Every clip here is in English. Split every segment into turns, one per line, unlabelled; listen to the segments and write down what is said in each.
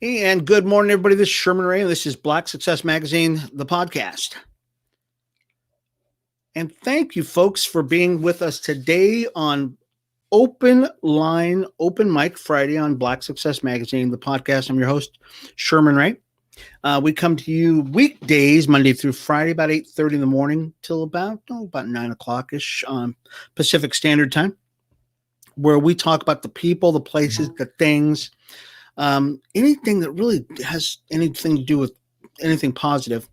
And good morning, everybody. This is Sherman Ray. This is Black Success Magazine, the podcast. And thank you, folks, for being with us today on Open Mic Friday on Black Success Magazine, the podcast. I'm your host, Sherman Ray. We come to you weekdays, Monday through Friday, about 8:30 in the morning till about 9 o'clock-ish on Pacific Standard Time, where we talk about the people, the places, the things, anything that really has anything to do with anything positive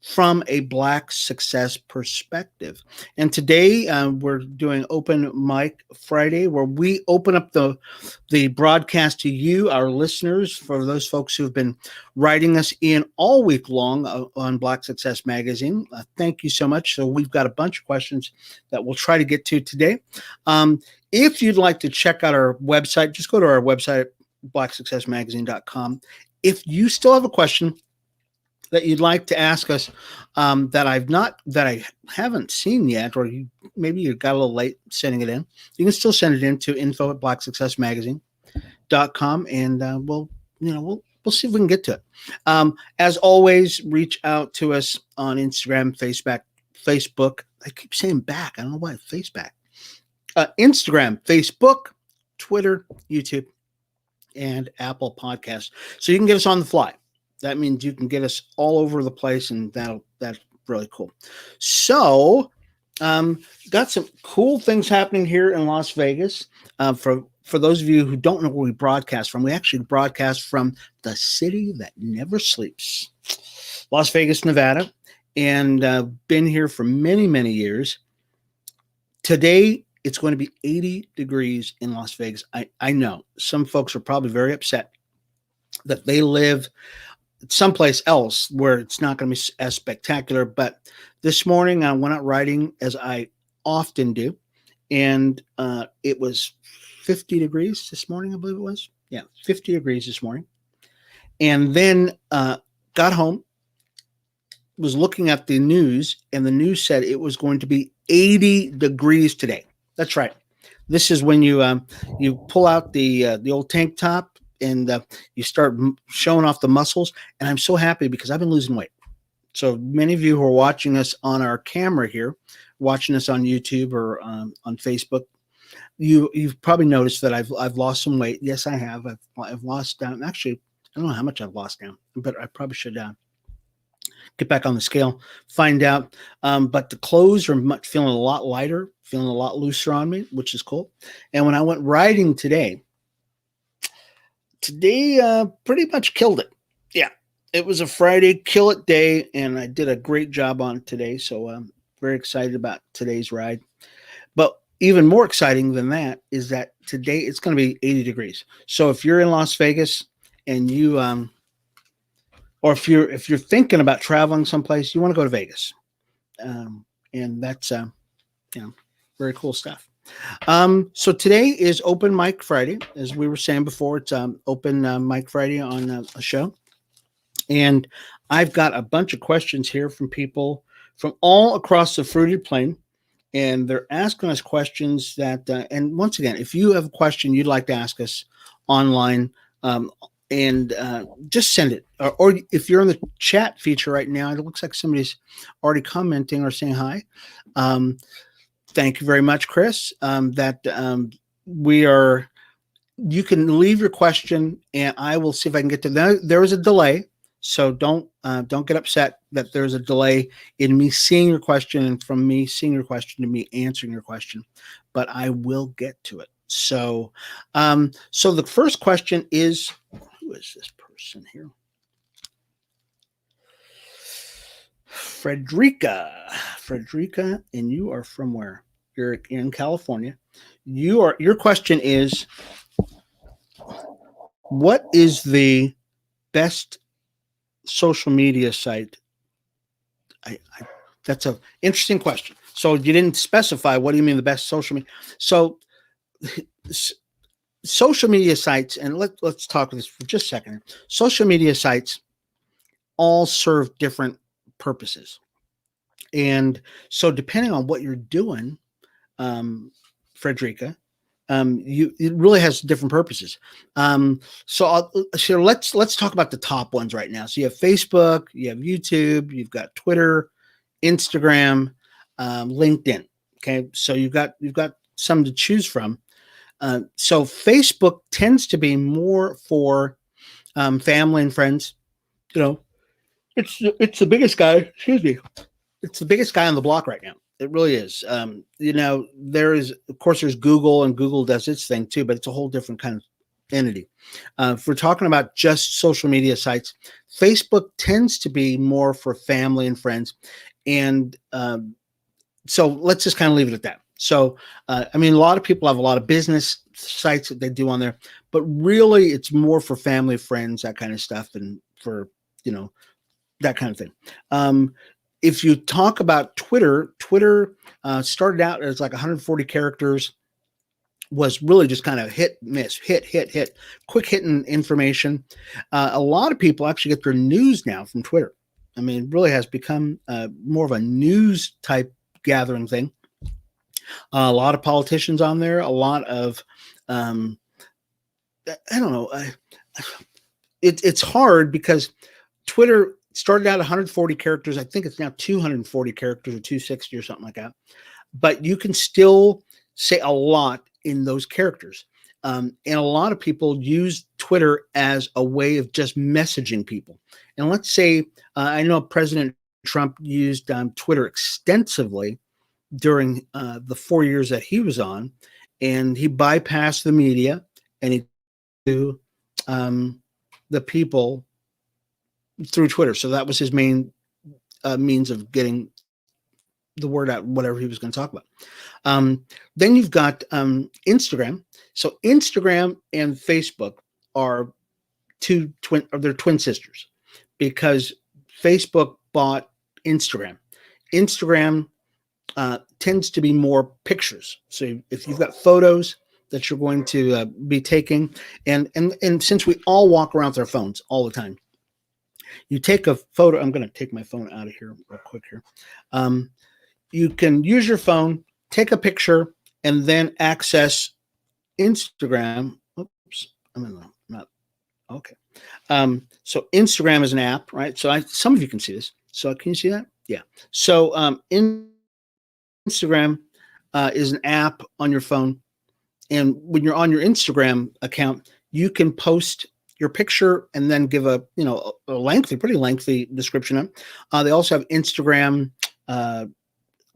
from a Black success perspective. And today we're doing Open Mic Friday, where we open up the broadcast to you, our listeners, for those folks who've been writing us in all week long on Black Success Magazine. Thank you so much. So we've got a bunch of questions that we'll try to get to today. If you'd like to check out our website, just go to our website, blacksuccessmagazine.com. If you still have a question that you'd like to ask us that I haven't seen yet, or maybe you got a little late sending it in, you can still send it in to info@blacksuccessmagazine.com, and we'll see if we can get to it. As always, reach out to us on Instagram, Facebook. I keep saying back. I don't know why. Facebook, Instagram, Facebook, Twitter, YouTube, and Apple Podcasts. So you can get us on the fly. That means you can get us all over the place, and that's really cool. So, got some cool things happening here in Las Vegas. For those of you who don't know where we broadcast from, we actually broadcast from the city that never sleeps, Las Vegas, Nevada, and been here for many, many years. Today, it's going to be 80 degrees in Las Vegas. I know some folks are probably very upset that they live someplace else where it's not going to be as spectacular. But this morning I went out riding, as I often do, and it was 50 degrees this morning, I believe it was. Yeah, 50 degrees this morning. And then got home, was looking at the news, and the news said it was going to be 80 degrees today. That's right. This is when you pull out the old tank top and you start showing off the muscles. And I'm so happy because I've been losing weight. So many of you who are watching us on our camera here, watching us on YouTube or on Facebook, you've probably noticed that I've lost some weight. Yes, I have. I've lost down. Actually, I don't know how much I've lost down, but I probably should get back on the scale, find out. But the clothes are feeling a lot lighter, feeling a lot looser on me, which is cool. And when I went riding today pretty much killed it. Yeah, it was a Friday kill it day, and I did a great job on it today. So I'm very excited about today's ride. But even more exciting than that is that today it's going to be 80 degrees. So if you're in Las Vegas and you or if you're thinking about traveling someplace, you want to go to Vegas, and that's very cool stuff. So today is Open Mic Friday, as we were saying before. It's Open Mic Friday on a show, and I've got a bunch of questions here from people from all across the Fruity Plain, and they're asking us questions that. And once again, if you have a question you'd like to ask us online, and just send it. Or if you're in the chat feature right now, it looks like somebody's already commenting or saying hi. Thank you very much, Chris. You can leave your question, and I will see if I can get to that. There is a delay, so don't get upset that there's a delay in me seeing your question and from me seeing your question to me answering your question. But I will get to it. So the first question is, who is this person here? Frederica, and you are from where? You're in California. Your question is, what is the best social media site? That's an interesting question. So you didn't specify. What do you mean the best social media? So social media sites, and let's talk this for just a second. Social media sites all serve different purposes. And so depending on what you're doing, Frederica, It really has different purposes. So let's talk about the top ones right now. So you have Facebook, you have YouTube, you've got Twitter, Instagram, LinkedIn. Okay, so you've got some to choose from. So Facebook tends to be more for family and friends. You know, it's the biggest guy. Excuse me. It's the biggest guy on the block right now. It really is. There is, of course, there's Google, and Google does its thing too, but it's a whole different kind of entity. If we're talking about just social media sites, Facebook tends to be more for family and friends, and so let's just kind of leave it at that. So, I mean, a lot of people have a lot of business sites that they do on there, but really, it's more for family, friends, that kind of stuff, and for you know that kind of thing. If you talk about Twitter started out as like 140 characters, was really just kind of hit, miss, hit, quick hitting information. A lot of people actually get their news now from Twitter. I mean, it really has become more of a news type gathering thing. A lot of politicians on there, a lot of, I don't know. It's hard because Twitter started out 140 characters. I think it's now 240 characters or 260 or something like that. But you can still say a lot in those characters. And a lot of people use Twitter as a way of just messaging people. And let's say, I know President Trump used Twitter extensively during the 4 years that he was on, and he bypassed the media and he to the people through Twitter. So that was his main means of getting the word out, whatever he was going to talk about. Then you've got Instagram. So Instagram and Facebook are they're twin sisters, because Facebook bought Instagram. Instagram tends to be more pictures. So if you've got photos that you're going to be taking, and since we all walk around with our phones all the time, you take a photo. I'm going to take my phone out of here real quick here. You can use your phone, take a picture, and then access Instagram. Oops, I'm in the not okay. So Instagram is an app, right? So some of you can see this. So can you see that? Yeah. So Instagram is an app on your phone, and when you're on your Instagram account, you can post your picture and then give a pretty lengthy description. They also have Instagram.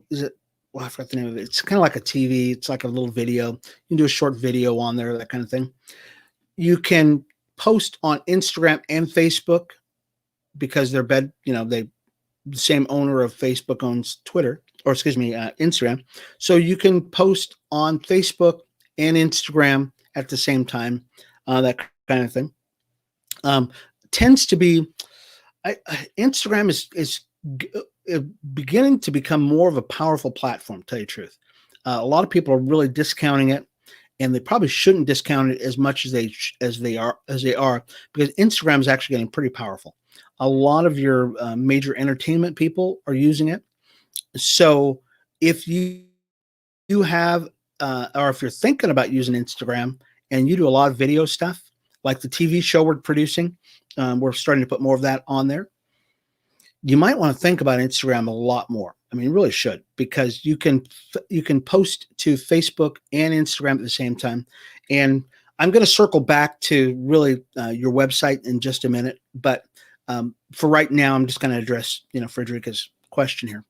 Is it? Well, I forgot the name of it. It's kind of like a TV. It's like a little video. You can do a short video on there, that kind of thing. You can post on Instagram and Facebook because they're the same owner of Facebook owns Twitter, or excuse me, Instagram. So you can post on Facebook and Instagram at the same time, that kind of thing. Tends to be, Instagram is beginning to become more of a powerful platform, to tell you the truth. A lot of people are really discounting it, and they probably shouldn't discount it as much as they are, because Instagram is actually getting pretty powerful. A lot of your major entertainment people are using it. So if you have, or if you're thinking about using Instagram and you do a lot of video stuff, like the TV show we're producing, we're starting to put more of that on there. You might want to think about Instagram a lot more. I mean, you really should, because you can post to Facebook and Instagram at the same time. And I'm going to circle back to really your website in just a minute. But for right now, I'm just going to address Frederica's question here,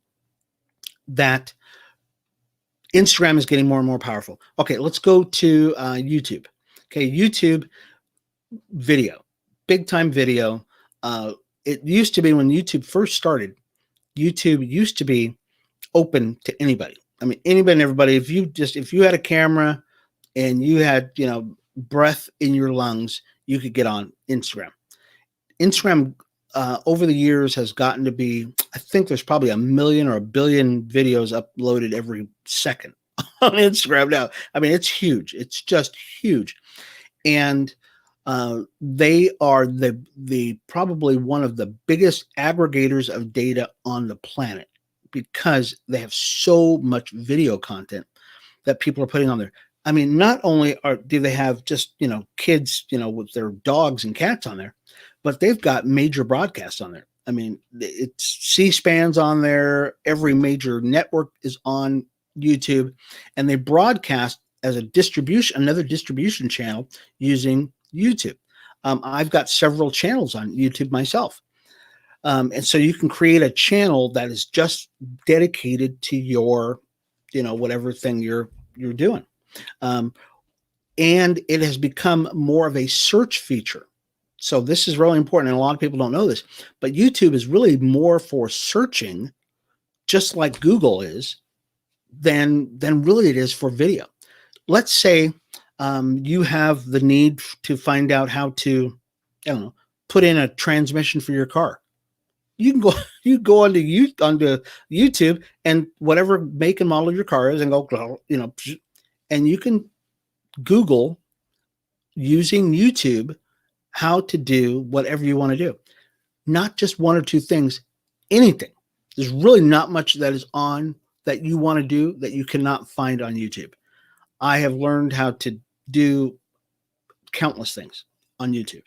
that Instagram is getting more and more powerful. Okay, let's go to YouTube. Okay, YouTube video, big time video. It used to be, when YouTube first started, YouTube used to be open to anybody. I mean, anybody and everybody. If you had a camera and you had, breath in your lungs, you could get on Instagram. Instagram over the years has gotten to be, I think there's probably 1 million or 1 billion videos uploaded every second on Instagram now. I mean, it's huge. It's just huge. And they are the probably one of the biggest aggregators of data on the planet, because they have so much video content that people are putting on there. I mean, not only do they have just, kids, with their dogs and cats on there, but they've got major broadcasts on there. I mean, it's C-SPAN's on there. Every major network is on YouTube, and they broadcast as another distribution channel using YouTube. I've got several channels on YouTube myself. And so you can create a channel that is just dedicated to your, whatever thing you're doing. Um, and it has become more of a search feature. So this is really important, and a lot of people don't know this, but YouTube is really more for searching, just like Google is, than really it is for video. Let's say you have the need to find out how to, I don't know, put in a transmission for your car. You can go onto YouTube, and whatever make and model your car is, and go, and you can Google using YouTube how to do whatever you want to do. Not just one or two things, anything. There's really not much that is on that you want to do that you cannot find on YouTube. I have learned how to do countless things on YouTube.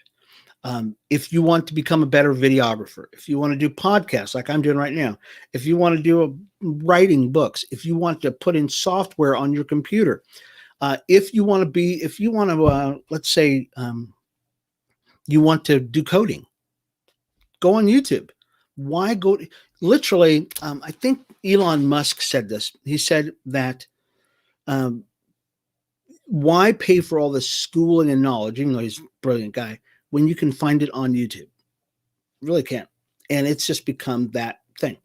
If you want to become a better videographer, if you want to do podcasts like I'm doing right now, if you want to do writing books, if you want to put in software on your computer, if you want to, let's say, you want to do coding, go on YouTube. Why go? Literally, I think Elon Musk said this. He said that why pay for all this schooling and knowledge, even though he's a brilliant guy, when you can find it on YouTube? Really can't. And it's just become that thing.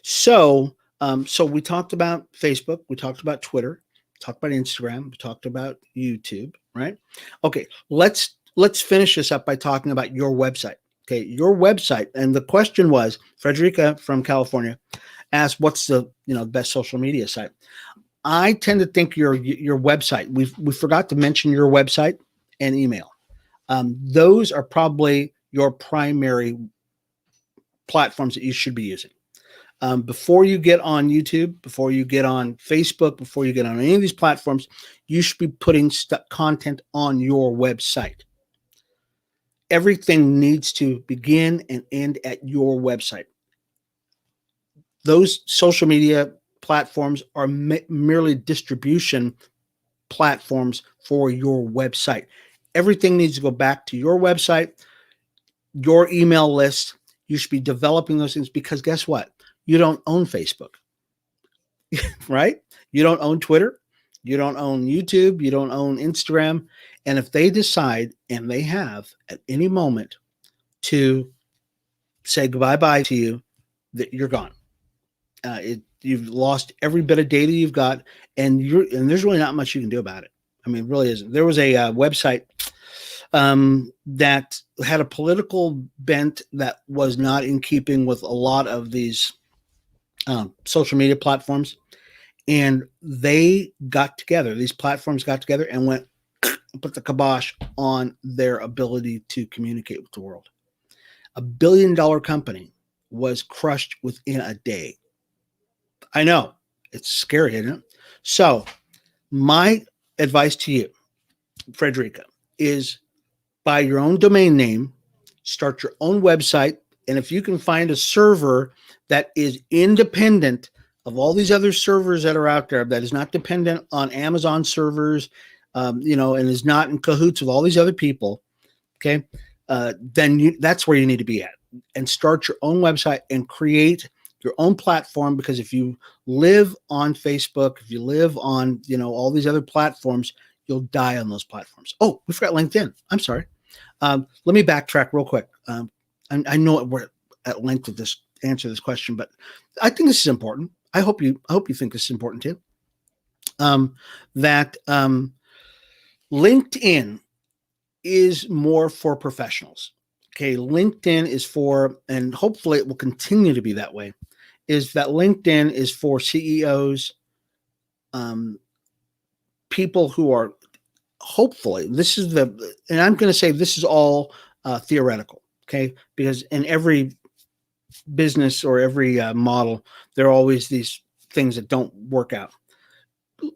So we talked about Facebook, we talked about Twitter, talked about Instagram, we talked about YouTube, right? Okay, let's finish this up by talking about your website. Okay, your website. And the question was, Frederica from California asked, what's the best social media site? I tend to think your website. We forgot to mention your website and email. Those are probably your primary platforms that you should be using. Before you get on YouTube, before you get on Facebook, before you get on any of these platforms, you should be putting content on your website. Everything needs to begin and end at your website. Those social media platforms are merely distribution platforms for your website. Everything needs to go back to your website, your email list. You should be developing those things, because guess what? You don't own Facebook, right? You don't own Twitter. You don't own YouTube. You don't own Instagram. And if they decide, and they have at any moment, to say goodbye to you, that you're gone. You've lost every bit of data you've got, and there's really not much you can do about it. I mean, it really isn't. There was a website that had a political bent that was not in keeping with a lot of these social media platforms, and they got together. These platforms got together and went put the kibosh on their ability to communicate with the world. $1 billion company was crushed within a day. I know, it's scary, isn't it? So my advice to you, Frederica, is buy your own domain name, start your own website, and if you can find a server that is independent of all these other servers that are out there, that is not dependent on Amazon servers, and is not in cahoots with all these other people, okay, then that's where you need to be at, and start your own website and create your own platform. Because if you live on Facebook, if you live on, all these other platforms, you'll die on those platforms. Oh, we forgot LinkedIn. I'm sorry. Let me backtrack real quick. I know we're at length with this answer this question, but I think this is important. I hope you think this is important too. That LinkedIn is more for professionals. Okay, LinkedIn is for, and hopefully it will continue to be that way, is that LinkedIn is for CEOs, people who are, hopefully, and I'm going to say this is all theoretical, okay? Because in every business or every model, there are always these things that don't work out.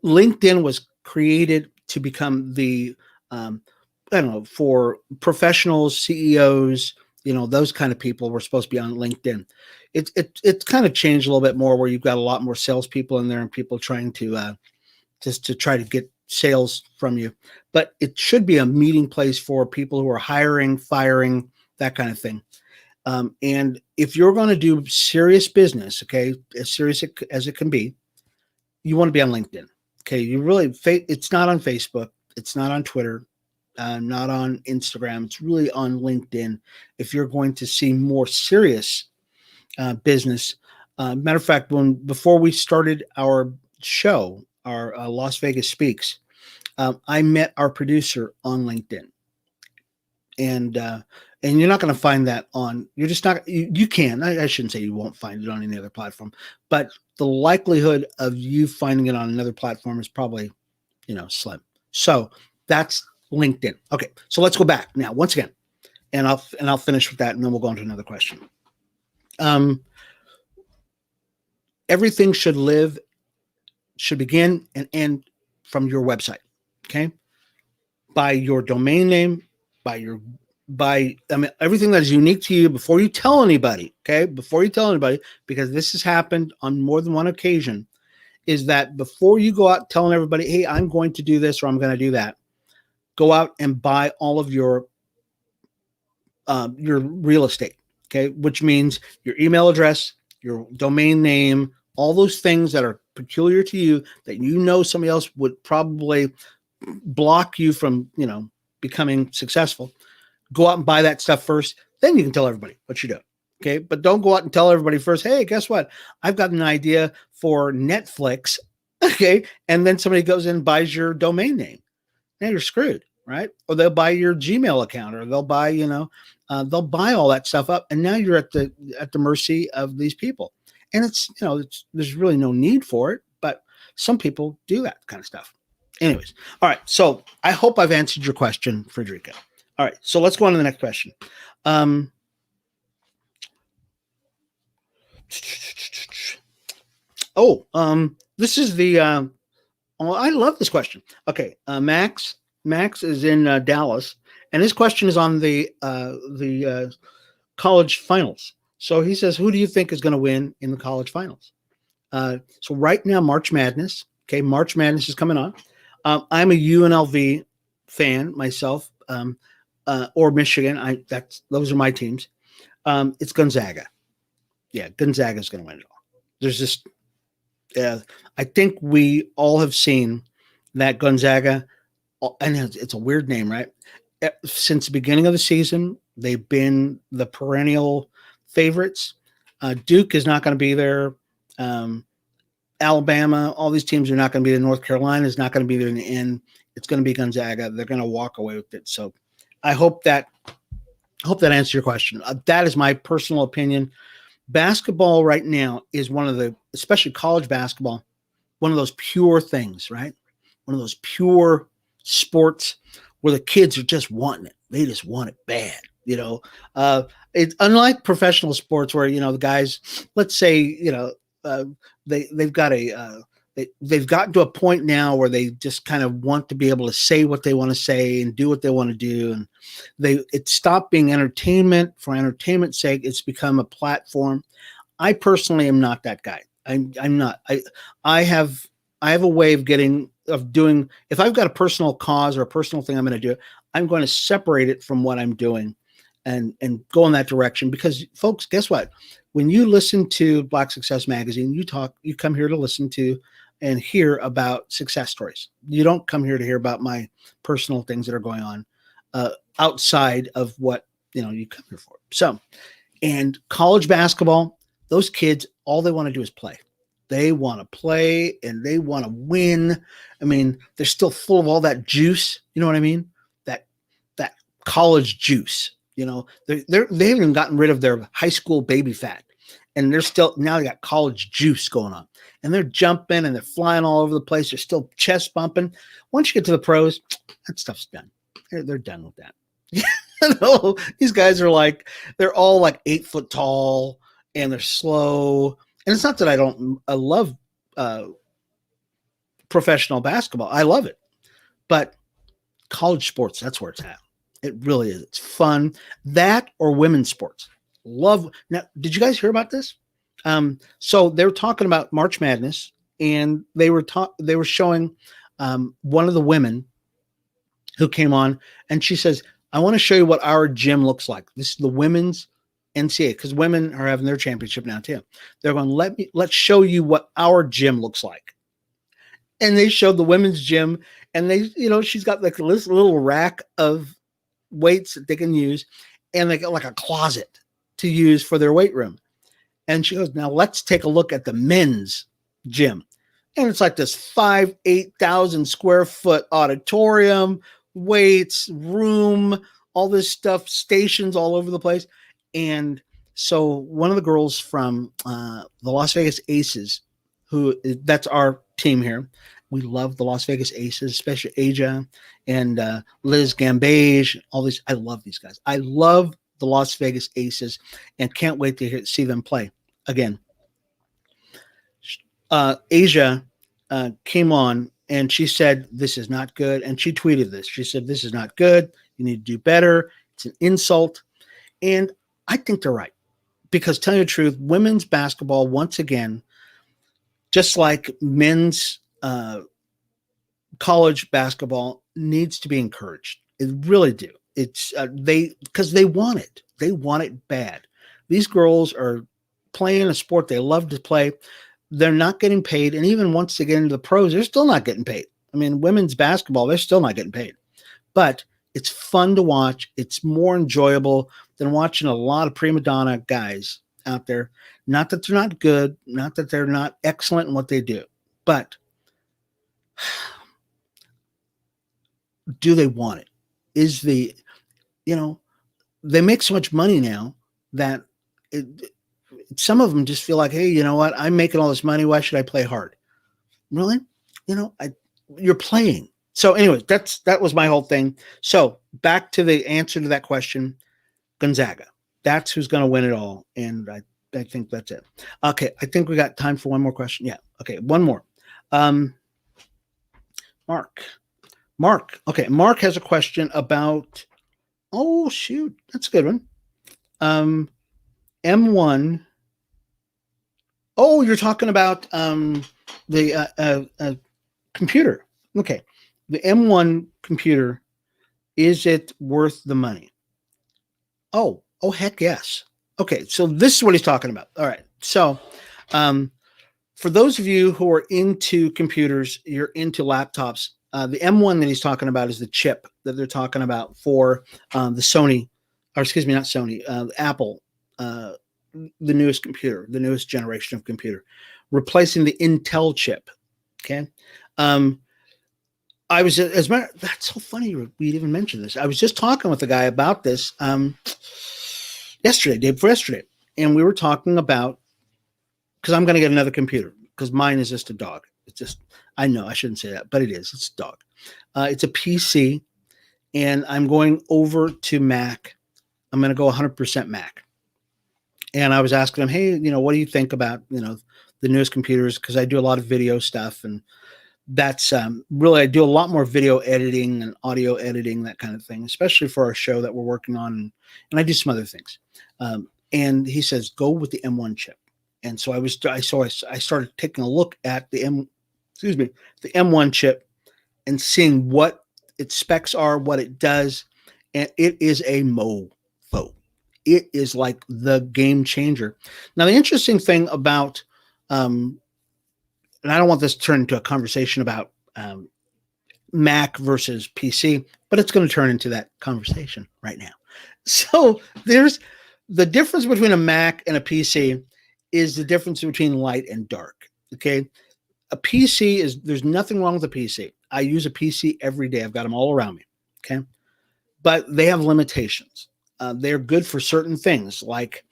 LinkedIn was created to become the, I don't know, for professionals, CEOs, those kind of people were supposed to be on LinkedIn. It's kind of changed a little bit more, where you've got a lot more salespeople in there and people trying to just to try to get sales from you. But it should be a meeting place for people who are hiring, firing, that kind of thing. And if you're going to do serious business, okay, as serious as it can be, you want to be on LinkedIn. Okay, it's not on Facebook, it's not on Twitter, not on Instagram. It's really on LinkedIn. If you're going to see more serious business, matter of fact, before we started our show, our Las Vegas Speaks, I met our producer on LinkedIn, and you're not going to find that on. You're just not. You can. I shouldn't say you won't find it on any other platform, but the likelihood of you finding it on another platform is probably, slim. So that's LinkedIn. Okay, so let's go back now once again, and I'll finish with that, and then we'll go on to another question. Everything should begin and end from your website. Okay, by your domain name, everything that is unique to you before you tell anybody. Okay, before you tell anybody, because this has happened on more than one occasion, is that before you go out telling everybody, hey, I'm going to do this or I'm going to do that, go out and buy all of your real estate. Okay, which means your email address, your domain name, all those things that are peculiar to you that somebody else would probably block you from, becoming successful. Go out and buy that stuff first. Then you can tell everybody what you do. Okay. But don't go out and tell everybody first, hey, guess what? I've got an idea for Netflix. Okay. And then somebody goes in and buys your domain name. Now you're screwed, right? Or they'll buy your Gmail account, or they'll buy, they'll buy all that stuff up. And now you're at the mercy of these people. And there's really no need for it, but some people do that kind of stuff. Anyways. All right. So I hope I've answered your question, Frederica. All right. So let's go on to the next question. This is the, I love this question. Okay. Max is in Dallas, and his question is on the college finals. So he says, who do you think is going to win in the college finals? So right now, March Madness. Okay. March Madness is coming on. I'm a UNLV fan myself, or Michigan. Those are my teams. It's Gonzaga. Yeah, Gonzaga is going to win it all. There's just, I think we all have seen that Gonzaga, and it's a weird name, right? Since the beginning of the season, they've been the perennial favorites. Duke is not going to be there. Alabama, all these teams are not going to be there. North Carolina is not going to be there in the end. It's going to be Gonzaga. They're going to walk away with it. So I hope that answers your question. That is my personal opinion. Basketball right now is one of the, especially college basketball, one of those pure things, right? One of those pure sports where the kids are just wanting it. They just want it bad. It's unlike professional sports where, the guys, let's say, they've gotten to a point now where they just kind of want to be able to say what they want to say and do what they want to do. And it stopped being entertainment for entertainment's sake. It's become a platform. I personally am not that guy. I'm not. I have a way of doing, if I've got a personal cause or a personal thing I'm going to do, I'm going to separate it from what I'm doing and go in that direction. Because folks, guess what? When you listen to Black Success Magazine, you come here to listen to and hear about success stories. You don't come here to hear about my personal things that are going on outside of what, you come here for. So, and college basketball, those kids, all they want to do is play. They want to play and they want to win. I mean, they're still full of all that juice. You know what I mean? That college juice. They haven't even gotten rid of their high school baby fat, and now they got college juice going on, and they're jumping and they're flying all over the place. They're still chest bumping. Once you get to the pros, that stuff's done. They're done with that. These guys are they're all 8 foot tall and they're slow. And it's not that I love professional basketball. I love it. But college sports, that's where it's at. It really is. It's fun. That or women's sports. Love. Now, did you guys hear about this? So they were talking about March Madness, and they were showing one of the women who came on, and she says, "I want to show you what our gym looks like. This is the women's NCAA, because women are having their championship now too. They're going, let's show you what our gym looks like." And they showed the women's gym, and she's got like this little rack of weights that they can use, and they got like a closet to use for their weight room. And she goes, "Now let's take a look at the men's gym." And it's like this 8,000 square foot auditorium, weights, room, all this stuff, stations all over the place. And so one of the girls from the Las Vegas Aces, that's our team here. We love the Las Vegas Aces, especially Aja and Liz Gambage, all these. I love these guys. I love the Las Vegas Aces and can't wait to see them play again. Aja came on and she said, "This is not good." And she tweeted this. She said, "This is not good. You need to do better. It's an insult." And I think they're right, because telling you the truth, women's basketball, once again, just like men's college basketball, needs to be encouraged. It really do. It's because they want it. They want it bad. These girls are playing a sport they love to play. They're not getting paid, and even once they get into the pros, they're still not getting paid. I mean, women's basketball, they're still not getting paid. But it's fun to watch. It's more enjoyable than watching a lot of prima donna guys out there. Not that they're not good, not that they're not excellent in what they do, but do they want it? Is they make so much money now that some of them just feel like, hey, you know what? I'm making all this money. Why should I play hard? Really? You're playing. So anyway, that was my whole thing. So back to the answer to that question, Gonzaga. That's who's going to win it all. And I think that's it. Okay. I think we got time for one more question. Yeah. Okay. One more. Mark. Okay. Mark has a question about, oh shoot, that's a good one. M1. Oh, you're talking about the computer. Okay. The M1 computer, is it worth the money? Oh, heck yes. Okay, so this is what he's talking about. All right. So for those of you who are into computers, you're into laptops, the M1 that he's talking about is the chip that they're talking about for the Sony, or excuse me, not Sony, Apple, the newest computer, the newest generation of computer, replacing the Intel chip. Okay. I was, that's so funny we'd even mentioned this. I was just talking with a guy about this day before yesterday, and we were talking about, because I'm going to get another computer, because mine is just a dog. It's just, I know I shouldn't say that, but it is. It's a dog. It's a PC, and I'm going over to Mac. I'm going to go 100% Mac. And I was asking him, hey, what do you think about, the newest computers? Because I do a lot of video stuff, and that's really, I do a lot more video editing and audio editing, that kind of thing, especially for our show that we're working on. And I do some other things. And he says, go with the M1 chip. And so I started taking a look at the M1 chip and seeing what its specs are, what it does. And it is a mofo. It is like the game changer. Now, the interesting thing about, and I don't want this to turn into a conversation about Mac versus PC, but it's going to turn into that conversation right now. So there's the difference between a Mac and a PC is the difference between light and dark. Okay. A PC there's nothing wrong with a PC. I use a PC every day. I've got them all around me. Okay. But they have limitations. They're good for certain things like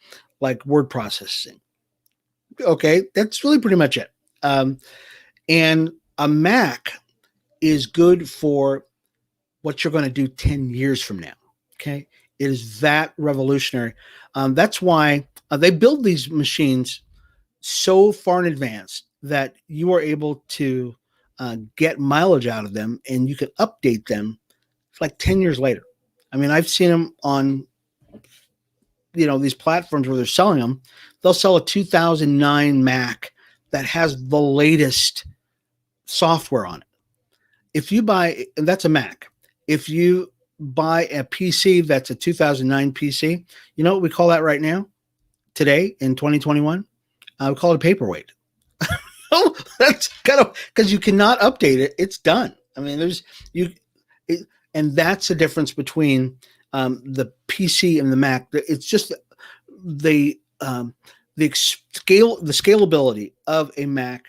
word processing. Okay. That's really pretty much it. And a Mac is good for what you're going to do 10 years from now. Okay. It is that revolutionary. That's why they build these machines so far in advance that you are able to get mileage out of them, and you can update them like 10 years later. I mean, I've seen them on, these platforms where they're selling them. They'll sell a 2009 Mac that has the latest software on it. If you buy, and that's a Mac, if you buy a PC that's a 2009 PC, you know what we call that right now? Today in 2021, we call it a paperweight. Oh, that's kind of because you cannot update it. It's done. I mean, and that's the difference between the PC and the Mac. It's just the scalability of a Mac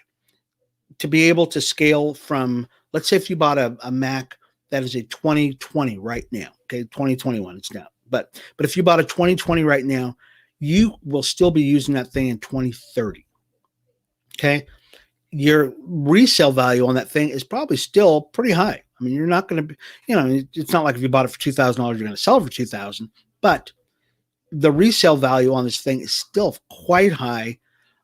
to be able to scale from, let's say, if you bought a Mac that is a 2020 right now, okay, 2021 it's now, but if you bought a 2020 right now, you will still be using that thing in 2030. Okay, your resale value on that thing is probably still pretty high. I mean, you're not going to be, it's not like if you bought it for $2,000, you're going to sell it for $2,000, but the resale value on this thing is still quite high.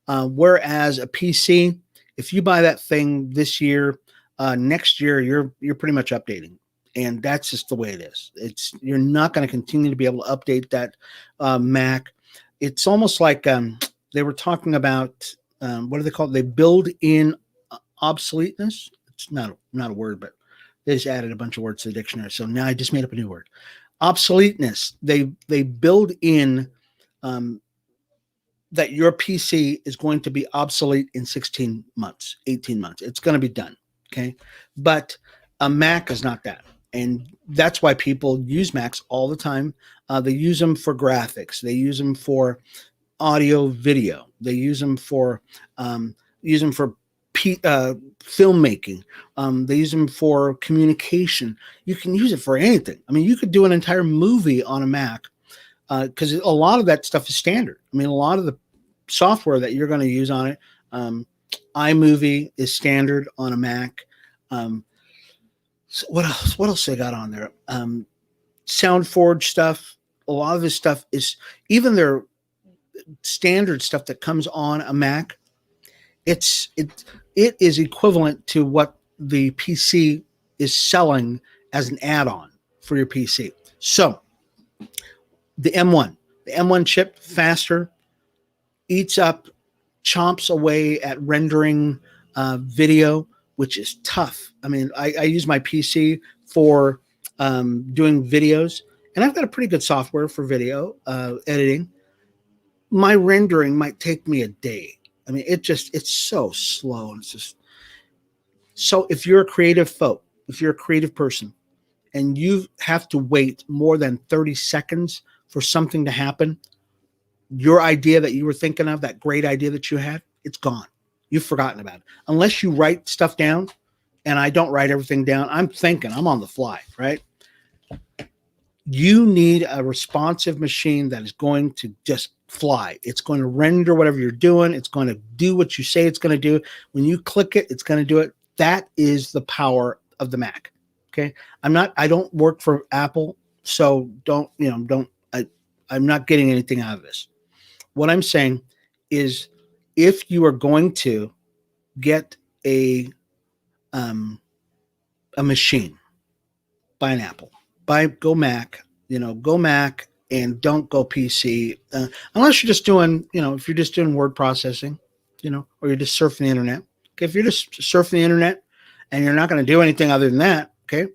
Whereas a PC, if you buy that thing this year, next year, you're pretty much updating. And that's just the way it is. You're not going to continue to be able to update that Mac. It's almost like they were talking about, what do they call it? They build in obsoleteness. It's not a word, but they just added a bunch of words to the dictionary. So now I just made up a new word. Obsoleteness. They build in that your PC is going to be obsolete in 16 months, 18 months. It's going to be done. Okay. But a Mac is not that. And that's why people use Macs all the time. They use them for graphics. They use them for audio, video. They use them for filmmaking. They use them for communication. You can use it for anything. I mean, you could do an entire movie on a Mac because a lot of that stuff is standard. I mean, a lot of the software that you're going to use on it, iMovie is standard on a Mac. So what else? What else they got on there? SoundForge stuff. A lot of this stuff is even their standard stuff that comes on a Mac. It is equivalent to what the PC is selling as an add-on for your PC. So the M1 chip, faster, eats up, chomps away at rendering video, which is tough. I mean, I use my PC for doing videos, and I've got a pretty good software for video editing. My rendering might take me a day. I mean, it's so slow. And it's just, so if you're a creative if you're a creative person and you have to wait more than 30 seconds for something to happen, your idea that you were thinking of, that great idea that you had, it's gone. You've forgotten about it. Unless you write stuff down, and I don't write everything down. I'm thinking, I'm on the fly, right? You need a responsive machine that is going to just fly. It's going to render whatever you're doing. It's going to do what you say it's going to do. When you click it, it's going to do it. That is the power of the Mac. Okay. I don't work for Apple, so I'm not getting anything out of this. What I'm saying is, if you are going to get a machine, buy an Apple. Go Mac, and don't go PC, unless you're just doing, if you're just doing word processing, or you're just surfing the internet. Okay, if you're just surfing the internet and you're not going to do anything other than that, okay,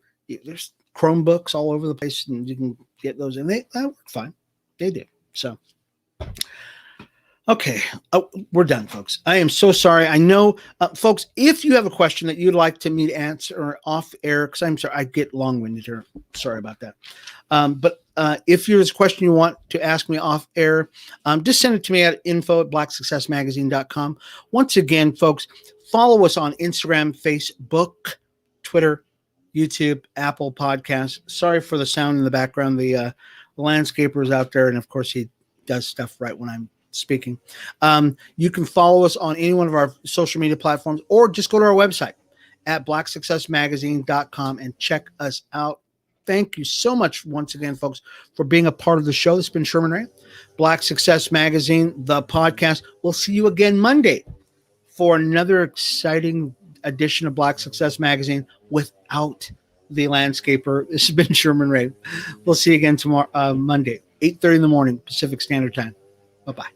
there's Chromebooks all over the place, and you can get those, and they work fine. They do. So, okay, we're done, folks. I am so sorry. I know, folks, if you have a question that you'd like me to answer off air, because I'm sorry, I get long-winded here. Sorry about that. But if there's a question you want to ask me off air, just send it to me at info@blacksuccessmagazine.com. Once again, folks, follow us on Instagram, Facebook, Twitter, YouTube, Apple Podcasts. Sorry for the sound in the background. The landscaper is out there, and of course, he does stuff right when I'm speaking. You can follow us on any one of our social media platforms, or just go to our website at blacksuccessmagazine.com and check us out. Thank you so much once again, folks, for being a part of the show. This has been Sherman Ray, Black Success Magazine, the podcast. We'll see you again Monday for another exciting edition of Black Success Magazine without the landscaper. This has been Sherman Ray. We'll see you again tomorrow, Monday, 8:30 in the morning, Pacific Standard Time. Bye-bye.